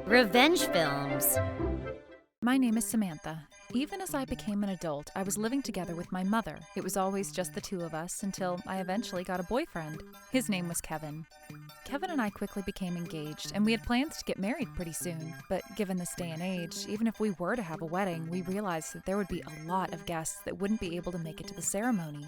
Revenge films. My name is Samantha. Even as I became an adult, I was living together with my mother. It was always just the two of us until I eventually got a boyfriend. His name was Kevin. Kevin and I quickly became engaged, and we had plans to get married pretty soon. But given this day and age, even if we were to have a wedding, we realized that there would be a lot of guests that wouldn't be able to make it to the ceremony.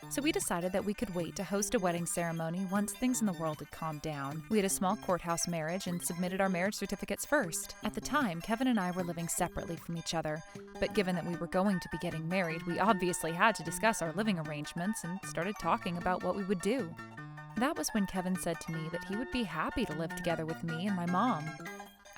So we decided that we could wait to host a wedding ceremony once things in the world had calmed down. We had a small courthouse marriage and submitted our marriage certificates first. At the time, Kevin and I were living separately from each other, but given that we were going to be getting married, we obviously had to discuss our living arrangements and started talking about what we would do. That was when Kevin said to me that he would be happy to live together with me and my mom.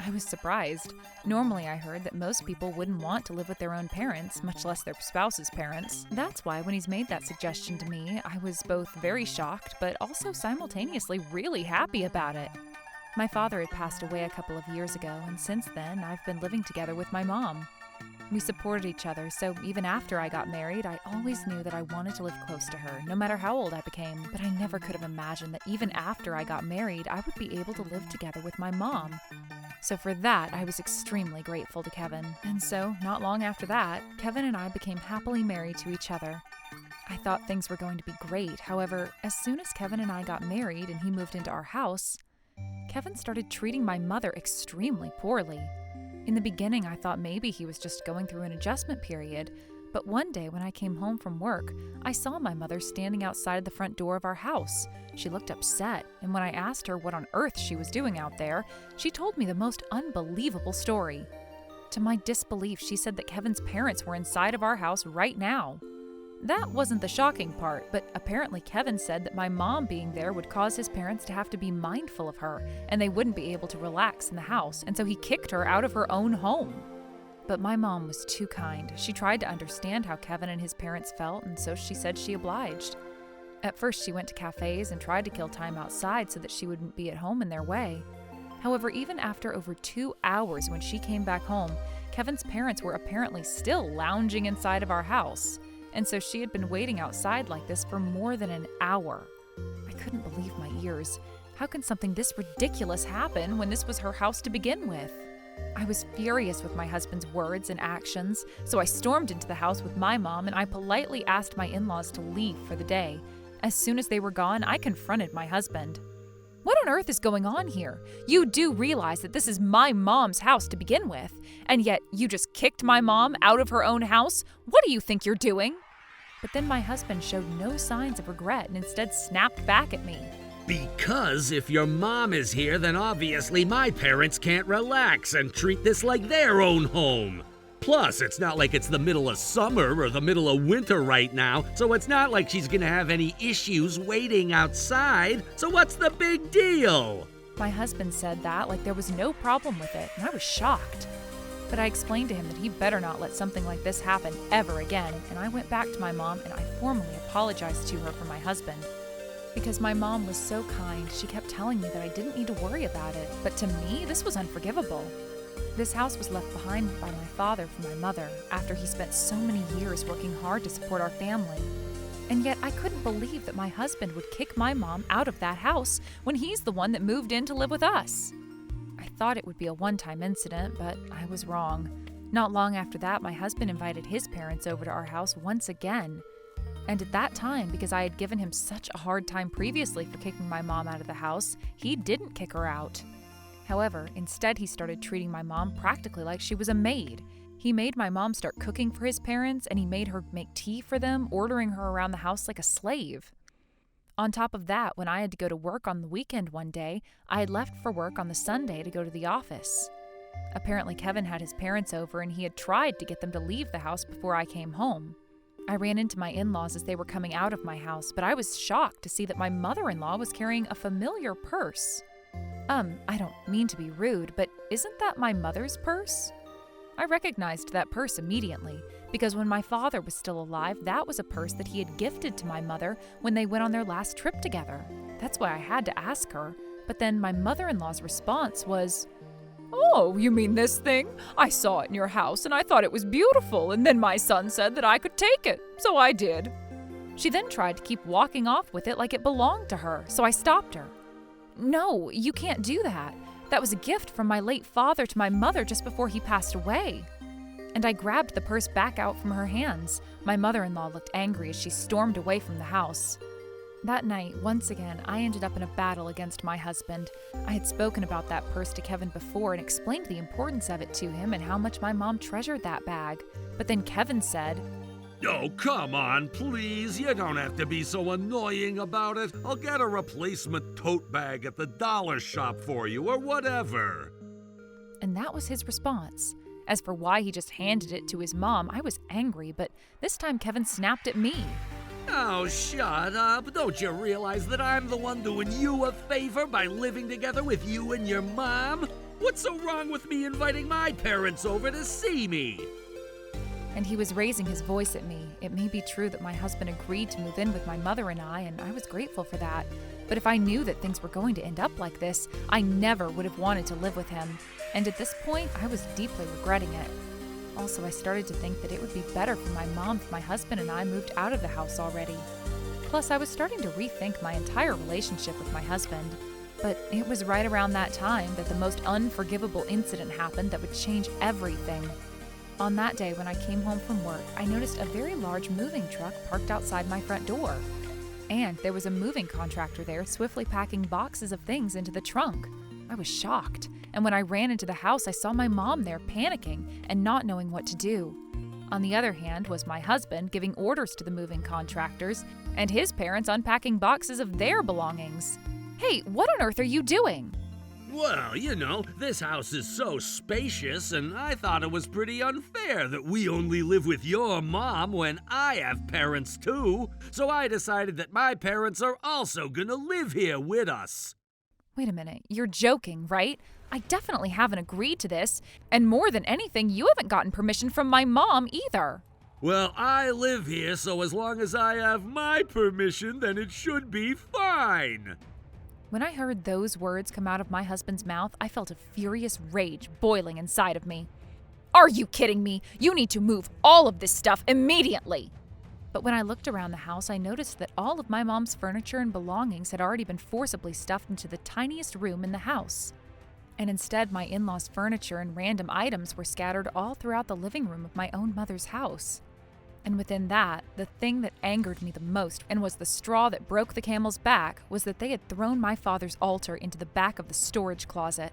I was surprised. Normally I heard that most people wouldn't want to live with their own parents, much less their spouse's parents. That's why when he's made that suggestion to me, I was both very shocked, but also simultaneously really happy about it. My father had passed away a couple of years ago, and since then I've been living together with my mom. We supported each other, so even after I got married, I always knew that I wanted to live close to her, no matter how old I became. But I never could have imagined that even after I got married, I would be able to live together with my mom. So for that, I was extremely grateful to Kevin. And so, not long after that, Kevin and I became happily married to each other. I thought things were going to be great. However, as soon as Kevin and I got married and he moved into our house, Kevin started treating my mother extremely poorly. In the beginning, I thought maybe he was just going through an adjustment period, but one day when I came home from work, I saw my mother standing outside the front door of our house. She looked upset, and when I asked her what on earth she was doing out there, she told me the most unbelievable story. To my disbelief, she said that Kevin's parents were inside of our house right now. That wasn't the shocking part, but apparently Kevin said that my mom being there would cause his parents to have to be mindful of her, and they wouldn't be able to relax in the house, and so he kicked her out of her own home. But my mom was too kind. She tried to understand how Kevin and his parents felt, and so she said she obliged. At first, she went to cafes and tried to kill time outside so that she wouldn't be at home in their way. However, even after over 2 hours when she came back home, Kevin's parents were apparently still lounging inside of our house. And so she had been waiting outside like this for more than an hour. I couldn't believe my ears. How can something this ridiculous happen when this was her house to begin with? I was furious with my husband's words and actions, so I stormed into the house with my mom and I politely asked my in-laws to leave for the day. As soon as they were gone, I confronted my husband. What on earth is going on here? You do realize that this is my mom's house to begin with, and yet you just kicked my mom out of her own house? What do you think you're doing? But then my husband showed no signs of regret and instead snapped back at me. Because if your mom is here, then obviously my parents can't relax and treat this like their own home. Plus, it's not like it's the middle of summer or the middle of winter right now, so it's not like she's gonna have any issues waiting outside, so what's the big deal? My husband said that like there was no problem with it, and I was shocked. But I explained to him that he better not let something like this happen ever again, and I went back to my mom and I formally apologized to her for my husband. Because my mom was so kind, she kept telling me that I didn't need to worry about it, but to me, this was unforgivable. This house was left behind by my father for my mother after he spent so many years working hard to support our family. And yet I couldn't believe that my husband would kick my mom out of that house when he's the one that moved in to live with us. I thought it would be a one-time incident, but I was wrong. Not long after that, my husband invited his parents over to our house once again. And at that time, because I had given him such a hard time previously for kicking my mom out of the house, he didn't kick her out. However, instead he started treating my mom practically like she was a maid. He made my mom start cooking for his parents, and he made her make tea for them, ordering her around the house like a slave. On top of that, when I had to go to work on the weekend one day, I had left for work on the Sunday to go to the office. Apparently Kevin had his parents over and he had tried to get them to leave the house before I came home. I ran into my in-laws as they were coming out of my house, but I was shocked to see that my mother-in-law was carrying a familiar purse. I don't mean to be rude, but isn't that my mother's purse? I recognized that purse immediately, because when my father was still alive, that was a purse that he had gifted to my mother when they went on their last trip together. That's why I had to ask her, but then my mother-in-law's response was, "Oh, you mean this thing? I saw it in your house and I thought it was beautiful, and then my son said that I could take it, so I did." She then tried to keep walking off with it like it belonged to her, so I stopped her. "No, you can't do that. That was a gift from my late father to my mother just before he passed away." And I grabbed the purse back out from her hands. My mother-in-law looked angry as she stormed away from the house. That night, once again, I ended up in a battle against my husband. I had spoken about that purse to Kevin before and explained the importance of it to him and how much my mom treasured that bag. But then Kevin said, "Oh, come on, please. You don't have to be so annoying about it. I'll get a replacement tote bag at the dollar shop for you or whatever." And that was his response. As for why he just handed it to his mom, I was angry, but this time Kevin snapped at me. "Oh, shut up. Don't you realize that I'm the one doing you a favor by living together with you and your mom? What's so wrong with me inviting my parents over to see me?" And he was raising his voice at me. It may be true that my husband agreed to move in with my mother and I was grateful for that. But if I knew that things were going to end up like this, I never would have wanted to live with him. And at this point, I was deeply regretting it. Also, I started to think that it would be better for my mom if my husband and I moved out of the house already. Plus, I was starting to rethink my entire relationship with my husband. But it was right around that time that the most unforgivable incident happened that would change everything. On that day when I came home from work, I noticed a very large moving truck parked outside my front door. And there was a moving contractor there swiftly packing boxes of things into the trunk. I was shocked, and when I ran into the house, I saw my mom there panicking and not knowing what to do. On the other hand was my husband giving orders to the moving contractors, and his parents unpacking boxes of their belongings. "Hey, what on earth are you doing?" "Well, this house is so spacious, and I thought it was pretty unfair that we only live with your mom when I have parents too. So I decided that my parents are also gonna live here with us." Wait a minute, you're joking, right? I definitely haven't agreed to this, and more than anything, you haven't gotten permission from my mom either. "Well, I live here, so as long as I have my permission, then it should be fine." When I heard those words come out of my husband's mouth, I felt a furious rage boiling inside of me. "Are you kidding me? You need to move all of this stuff immediately!" But when I looked around the house, I noticed that all of my mom's furniture and belongings had already been forcibly stuffed into the tiniest room in the house. And instead, my in-laws' furniture and random items were scattered all throughout the living room of my own mother's house. And within that, the thing that angered me the most and was the straw that broke the camel's back was that they had thrown my father's altar into the back of the storage closet.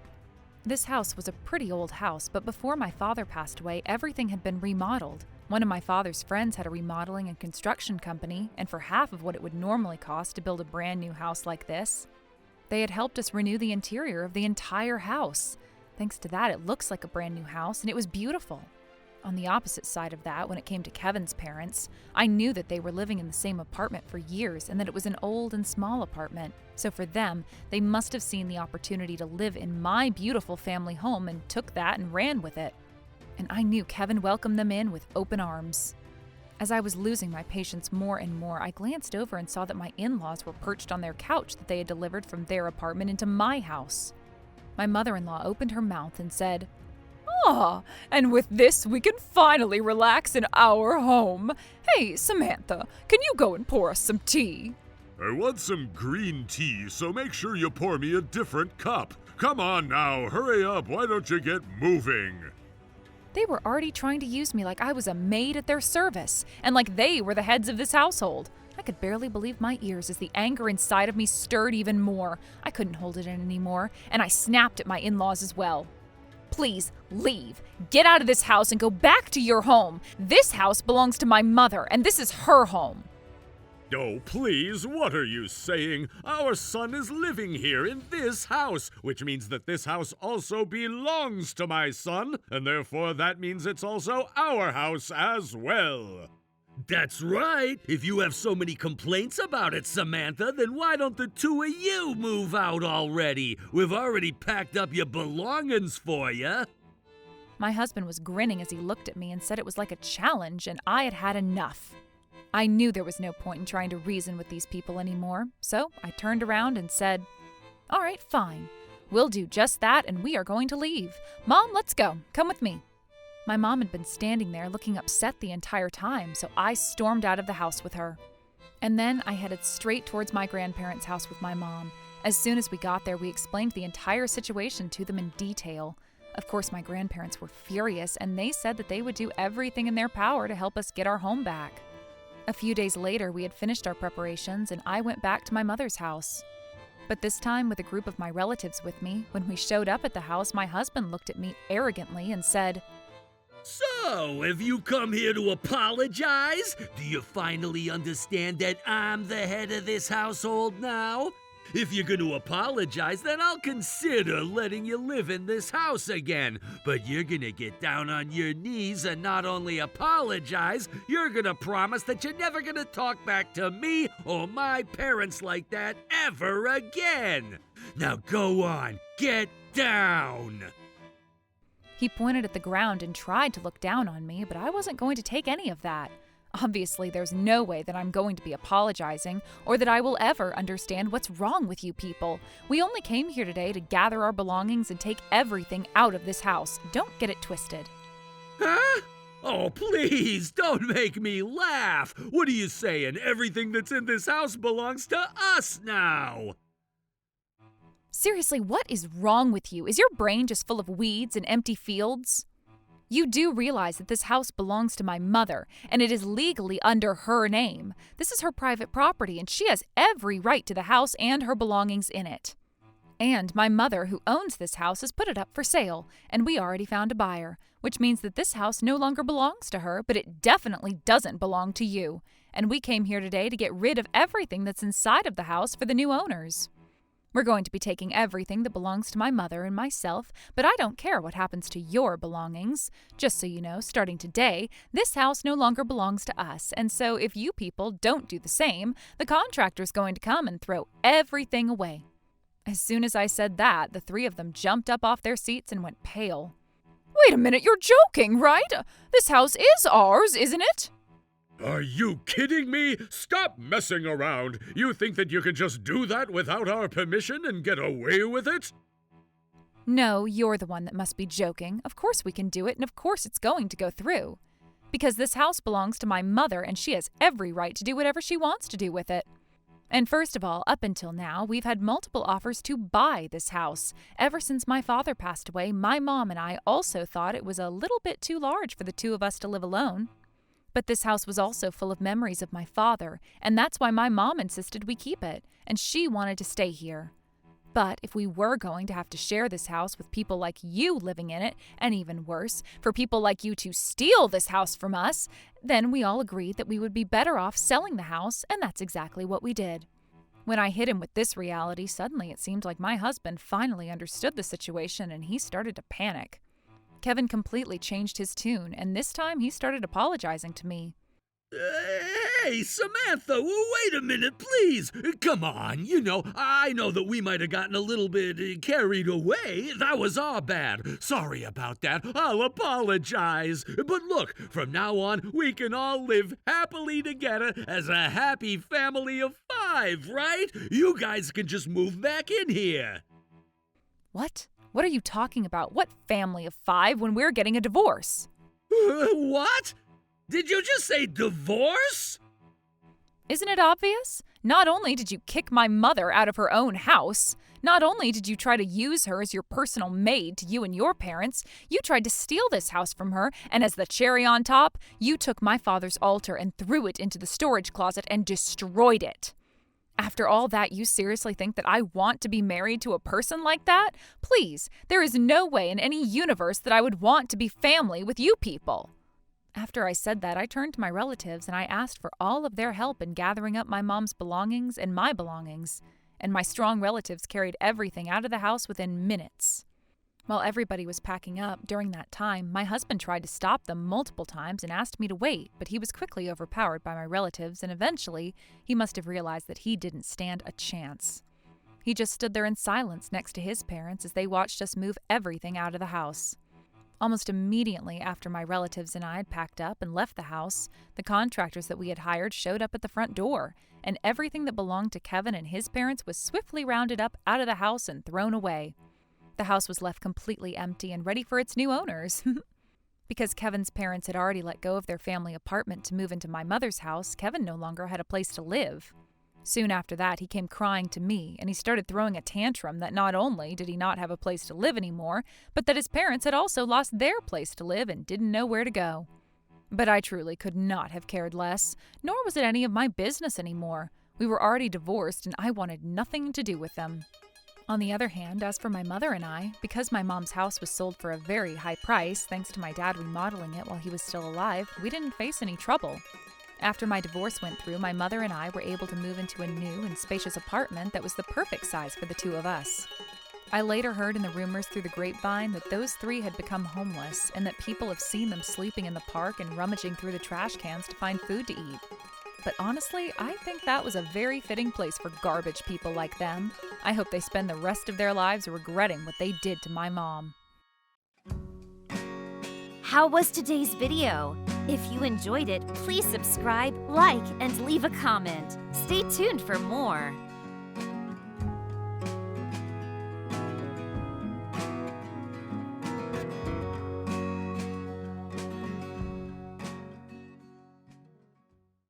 This house was a pretty old house, but before my father passed away, everything had been remodeled. One of my father's friends had a remodeling and construction company, and for half of what it would normally cost to build a brand new house like this, they had helped us renew the interior of the entire house. Thanks to that, it looks like a brand new house, and it was beautiful. On the opposite side of that, when it came to Kevin's parents, I knew that they were living in the same apartment for years and that it was an old and small apartment. So for them, they must have seen the opportunity to live in my beautiful family home and took that and ran with it. And I knew Kevin welcomed them in with open arms. As I was losing my patience more and more, I glanced over and saw that my in-laws were perched on their couch that they had delivered from their apartment into my house. My mother-in-law opened her mouth and said, "Ah, and with this we can finally relax in our home. Hey, Samantha, can you go and pour us some tea?" "I want some green tea, so make sure you pour me a different cup. Come on now, hurry up, why don't you get moving?" They were already trying to use me like I was a maid at their service, and like they were the heads of this household. I could barely believe my ears as the anger inside of me stirred even more. I couldn't hold it in anymore, and I snapped at my in-laws as well. "Please, leave. Get out of this house and go back to your home. This house belongs to my mother, and this is her home." "Oh, please, what are you saying? Our son is living here in this house, which means that this house also belongs to my son, and therefore that means it's also our house as well." "That's right. If you have so many complaints about it, Samantha, then why don't the two of you move out already? We've already packed up your belongings for you." My husband was grinning as he looked at me and said it was like a challenge, and I had had enough. I knew there was no point in trying to reason with these people anymore, so I turned around and said, "All right, fine. We'll do just that, and we are going to leave. Mom, let's go. Come with me." My mom had been standing there looking upset the entire time, so I stormed out of the house with her. And then I headed straight towards my grandparents' house with my mom. As soon as we got there, we explained the entire situation to them in detail. Of course, my grandparents were furious, and they said that they would do everything in their power to help us get our home back. A few days later, we had finished our preparations, and I went back to my mother's house. But this time with a group of my relatives with me, when we showed up at the house, my husband looked at me arrogantly and said, So, have you come here to apologize? Do you finally understand that I'm the head of this household now? If you're going to apologize, then I'll consider letting you live in this house again. But you're going to get down on your knees and not only apologize, you're going to promise that you're never going to talk back to me or my parents like that ever again. Now go on, get down. He pointed at the ground and tried to look down on me, but I wasn't going to take any of that. Obviously, there's no way that I'm going to be apologizing or that I will ever understand what's wrong with you people. We only came here today to gather our belongings and take everything out of this house. Don't get it twisted. Huh? Oh, please, don't make me laugh. What are you saying? Everything that's in this house belongs to us now. Seriously, what is wrong with you? Is your brain just full of weeds and empty fields? You do realize that this house belongs to my mother, and it is legally under her name. This is her private property, and she has every right to the house and her belongings in it. And my mother, who owns this house, has put it up for sale, and we already found a buyer, which means that this house no longer belongs to her, but it definitely doesn't belong to you. And we came here today to get rid of everything that's inside of the house for the new owners. We're going to be taking everything that belongs to my mother and myself, but I don't care what happens to your belongings. Just so you know, starting today, this house no longer belongs to us, and so if you people don't do the same, the contractor's going to come and throw everything away. As soon as I said that, the three of them jumped up off their seats and went pale. Wait a minute, you're joking, right? This house is ours, isn't it? Are you kidding me? Stop messing around. You think that you can just do that without our permission and get away with it? No, you're the one that must be joking. Of course we can do it, and of course it's going to go through. Because this house belongs to my mother, and she has every right to do whatever she wants to do with it. And first of all, up until now, we've had multiple offers to buy this house. Ever since my father passed away, my mom and I also thought it was a little bit too large for the two of us to live alone. But this house was also full of memories of my father, and that's why my mom insisted we keep it, and she wanted to stay here. But if we were going to have to share this house with people like you living in it, and even worse, for people like you to steal this house from us, then we all agreed that we would be better off selling the house, and that's exactly what we did. When I hit him with this reality, suddenly it seemed like my husband finally understood the situation, and he started to panic. Kevin completely changed his tune, and this time he started apologizing to me. Hey, Samantha, wait a minute, please. Come on, I know that we might have gotten a little bit carried away. That was our bad. Sorry about that. I'll apologize. But look, from now on, we can all live happily together as a happy family of 5, right? You guys can just move back in here. What? What are you talking about? What family of 5 when we're getting a divorce? What? Did you just say divorce? Isn't it obvious? Not only did you kick my mother out of her own house, not only did you try to use her as your personal maid to you and your parents, you tried to steal this house from her, and as the cherry on top, you took my father's altar and threw it into the storage closet and destroyed it. After all that, you seriously think that I want to be married to a person like that? Please, there is no way in any universe that I would want to be family with you people. After I said that, I turned to my relatives and I asked for all of their help in gathering up my mom's belongings and my belongings, and my strong relatives carried everything out of the house within minutes. While everybody was packing up during that time, my husband tried to stop them multiple times and asked me to wait, but he was quickly overpowered by my relatives, and eventually he must have realized that he didn't stand a chance. He just stood there in silence next to his parents as they watched us move everything out of the house. Almost immediately after my relatives and I had packed up and left the house, the contractors that we had hired showed up at the front door, and everything that belonged to Kevin and his parents was swiftly rounded up out of the house and thrown away. The house was left completely empty and ready for its new owners. Because Kevin's parents had already let go of their family apartment to move into my mother's house, Kevin no longer had a place to live. Soon after that, he came crying to me, and he started throwing a tantrum that not only did he not have a place to live anymore, but that his parents had also lost their place to live and didn't know where to go. But I truly could not have cared less, nor was it any of my business anymore. We were already divorced, and I wanted nothing to do with them. On the other hand, as for my mother and I, because my mom's house was sold for a very high price, thanks to my dad remodeling it while he was still alive, we didn't face any trouble. After my divorce went through, my mother and I were able to move into a new and spacious apartment that was the perfect size for the two of us. I later heard in the rumors through the grapevine that those three had become homeless and that people have seen them sleeping in the park and rummaging through the trash cans to find food to eat. But honestly, I think that was a very fitting place for garbage people like them. I hope they spend the rest of their lives regretting what they did to my mom. How was today's video? If you enjoyed it, please subscribe, like, and leave a comment. Stay tuned for more.